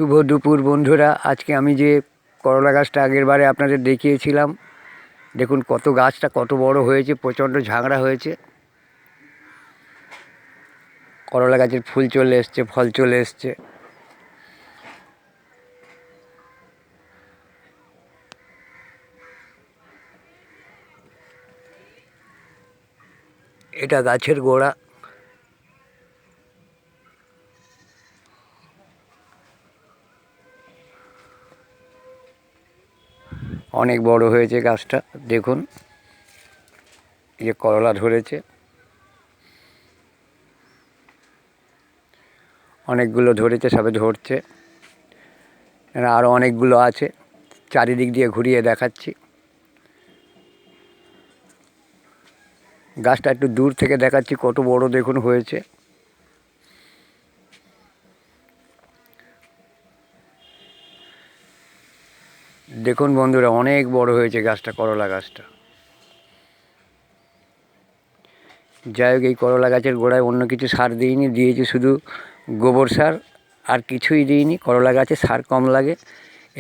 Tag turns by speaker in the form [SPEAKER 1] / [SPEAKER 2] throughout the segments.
[SPEAKER 1] শুভ দুপুর বন্ধুরা। আজকে আমি যে করলা গাছটা আগের বারে আপনাদের দেখিয়েছিলাম, দেখুন গাছটা কত বড় হয়েছে, প্রচণ্ড ঝাংড়া হয়েছে। করলা গাছের ফুল চলে এসছে, ফল চলে এসছে। এটা গাছের গোড়া। অনেক বড় হয়েছে গাছটা, দেখুন এই যে করলা ধরেছে, অনেকগুলো ধরেছে, সবে ধরছে। আরও অনেকগুলো আছে, চারিদিক দিয়ে ঘুরিয়ে দেখাচ্ছি। গাছটা একটু দূর থেকে দেখাচ্ছি কত বড় দেখুন হয়েছে। দেখুন বন্ধুরা, অনেক বড় হয়েছে গাছটা, করলা গাছটা। যাই হোক, এই করলা গাছের গোড়ায় অন্য কিছু সার দিইনি, দিয়েছি শুধু গোবর সার, আর কিছুই দিইনি। করলা গাছে সার কম লাগে,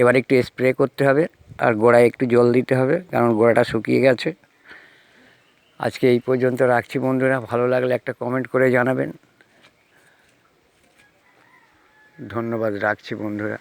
[SPEAKER 1] এবার একটু স্প্রে করতে হবে আর গোড়ায় একটু জল দিতে হবে, কারণ গোড়াটা শুকিয়ে গেছে। আজকে এই পর্যন্ত রাখছি বন্ধুরা। ভালো লাগলে একটা কমেন্ট করে জানাবেন। ধন্যবাদ, রাখছি বন্ধুরা।